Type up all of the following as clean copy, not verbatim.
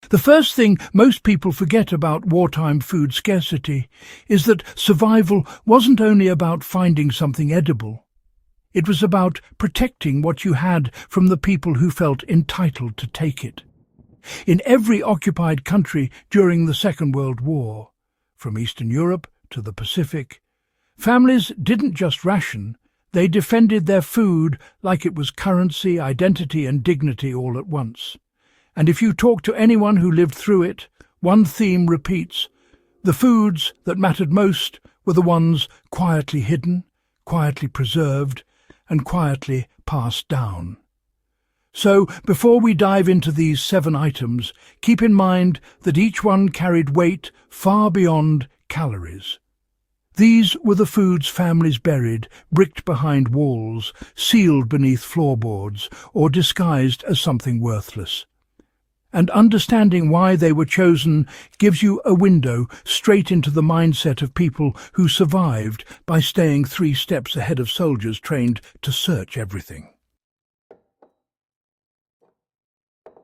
The first thing most people forget about wartime food scarcity is that survival wasn't only about finding something edible. It was about protecting what you had from the people who felt entitled to take it. In every occupied country during the Second World War, from Eastern Europe to the Pacific, families didn't just ration, they defended their food like it was currency, identity and dignity all at once. And if you talk to anyone who lived through it, one theme repeats: the foods that mattered most were the ones quietly hidden, quietly preserved, and quietly passed down. So, before we dive into these 7 items, keep in mind that each one carried weight far beyond calories. These were the foods families buried, bricked behind walls, sealed beneath floorboards, or disguised as something worthless. And understanding why they were chosen gives you a window straight into the mindset of people who survived by staying 3 steps ahead of soldiers trained to search everything.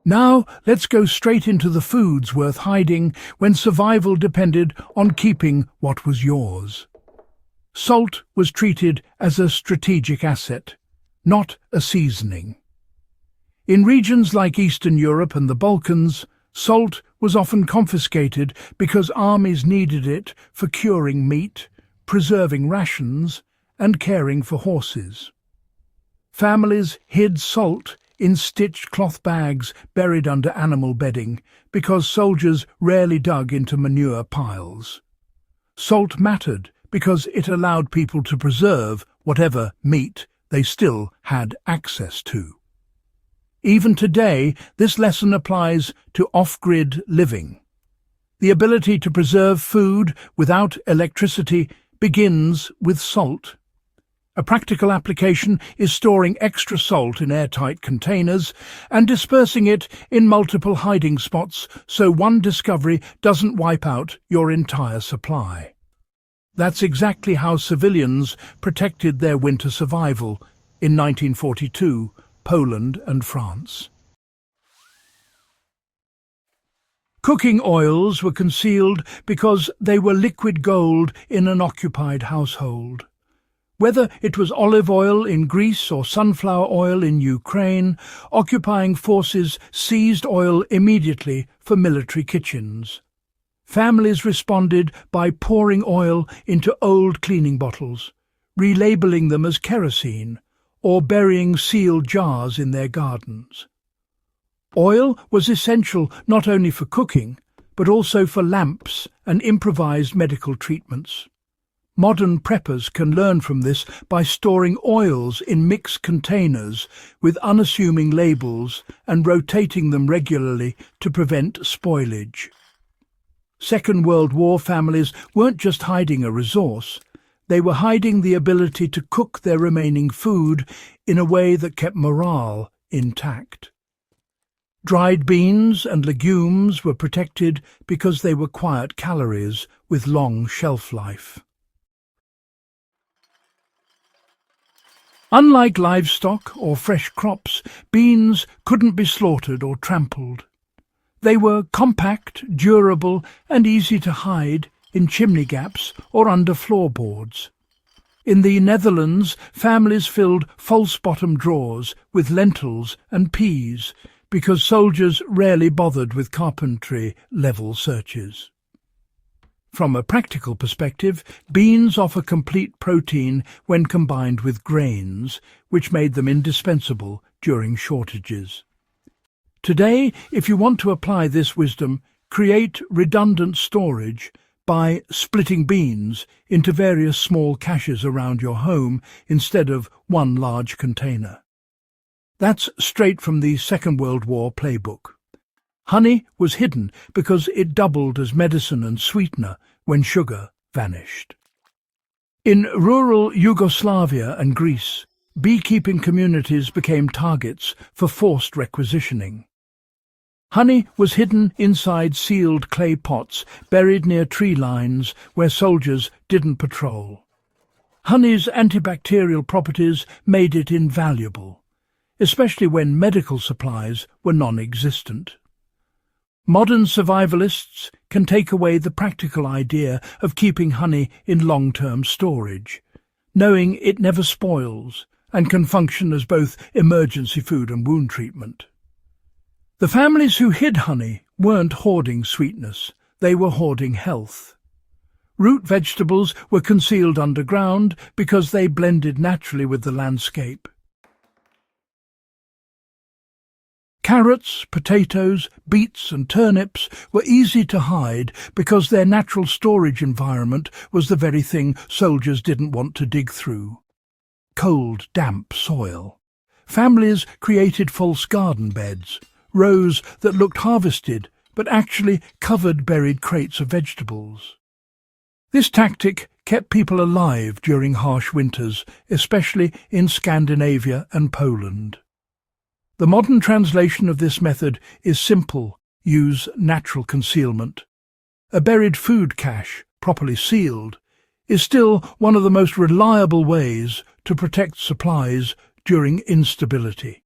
Now let's go straight into the foods worth hiding when survival depended on keeping what was yours. Salt was treated as a strategic asset, not a seasoning. In regions like Eastern Europe and the Balkans, salt was often confiscated because armies needed it for curing meat, preserving rations, and caring for horses. Families hid salt in stitched cloth bags buried under animal bedding because soldiers rarely dug into manure piles. Salt mattered because it allowed people to preserve whatever meat they still had access to. Even today, this lesson applies to off-grid living. The ability to preserve food without electricity begins with salt. A practical application is storing extra salt in airtight containers and dispersing it in multiple hiding spots so one discovery doesn't wipe out your entire supply. That's exactly how civilians protected their winter survival in 1942, Poland and France. Cooking oils were concealed because they were liquid gold in an occupied household. Whether it was olive oil in Greece or sunflower oil in Ukraine, occupying forces seized oil immediately for military kitchens. Families responded by pouring oil into old cleaning bottles, relabeling them as kerosene, or burying sealed jars in their gardens. Oil was essential not only for cooking, but also for lamps and improvised medical treatments. Modern preppers can learn from this by storing oils in mixed containers with unassuming labels and rotating them regularly to prevent spoilage. Second World War families weren't just hiding a resource, they were hiding the ability to cook their remaining food in a way that kept morale intact. Dried beans and legumes were protected because they were quiet calories with long shelf life. Unlike livestock or fresh crops, beans couldn't be slaughtered or trampled. They were compact, durable, and easy to hide in chimney gaps or under floorboards. In the Netherlands, families filled false-bottom drawers with lentils and peas because soldiers rarely bothered with carpentry-level searches. From a practical perspective, beans offer complete protein when combined with grains, which made them indispensable during shortages. Today, if you want to apply this wisdom, create redundant storage by splitting beans into various small caches around your home instead of one large container. That's straight from the Second World War playbook. Honey was hidden because it doubled as medicine and sweetener when sugar vanished. In rural Yugoslavia and Greece, beekeeping communities became targets for forced requisitioning. Honey was hidden inside sealed clay pots buried near tree lines where soldiers didn't patrol. Honey's antibacterial properties made it invaluable, especially when medical supplies were non-existent. Modern survivalists can take away the practical idea of keeping honey in long-term storage, knowing it never spoils and can function as both emergency food and wound treatment. The families who hid honey weren't hoarding sweetness, they were hoarding health. Root vegetables were concealed underground because they blended naturally with the landscape. Carrots, potatoes, beets and turnips were easy to hide because their natural storage environment was the very thing soldiers didn't want to dig through. Cold, damp soil. Families created false garden beds, rows that looked harvested but actually covered buried crates of vegetables. This tactic kept people alive during harsh winters, especially in Scandinavia and Poland. The modern translation of this method is simple: use natural concealment. A buried food cache, properly sealed, is still one of the most reliable ways to protect supplies during instability.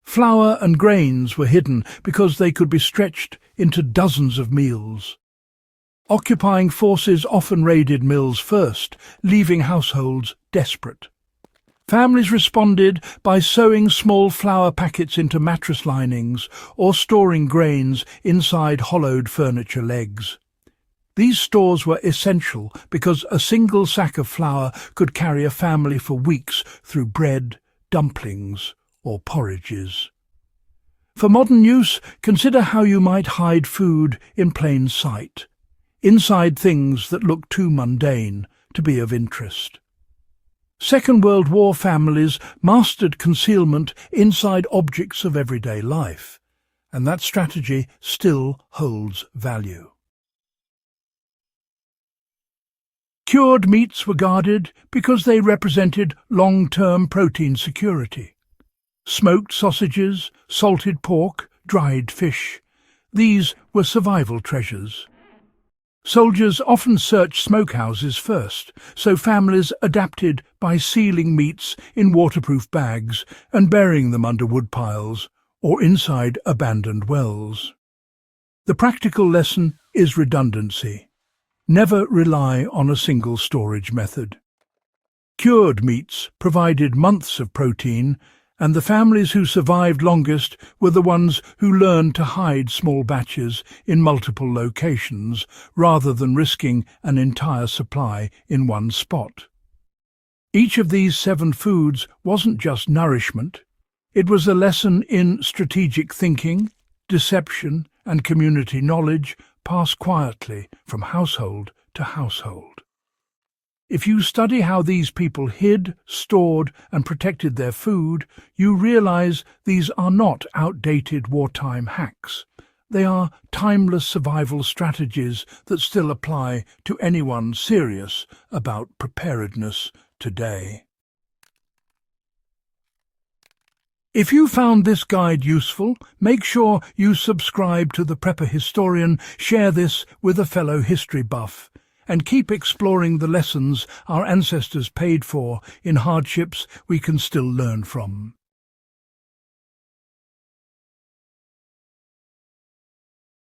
Flour and grains were hidden because they could be stretched into dozens of meals. Occupying forces often raided mills first, leaving households desperate. Families responded by sewing small flour packets into mattress linings or storing grains inside hollowed furniture legs. These stores were essential because a single sack of flour could carry a family for weeks through bread, dumplings, or porridges. For modern use, consider how you might hide food in plain sight, inside things that look too mundane to be of interest. Second World War families mastered concealment inside objects of everyday life, and that strategy still holds value. Cured meats were guarded because they represented long-term protein security. Smoked sausages, salted pork, dried fish, these were survival treasures. Soldiers often searched smokehouses first, so families adapted by sealing meats in waterproof bags and burying them under woodpiles or inside abandoned wells. The practical lesson is redundancy. Never rely on a single storage method. Cured meats provided months of protein, and the families who survived longest were the ones who learned to hide small batches in multiple locations rather than risking an entire supply in one spot. Each of these 7 foods wasn't just nourishment. It was a lesson in strategic thinking, deception, and community knowledge passed quietly from household to household. If you study how these people hid, stored, and protected their food, you realize these are not outdated wartime hacks. They are timeless survival strategies that still apply to anyone serious about preparedness today. If you found this guide useful, make sure you subscribe to the Prepper Historian, share this with a fellow history buff, and keep exploring the lessons our ancestors paid for in hardships we can still learn from.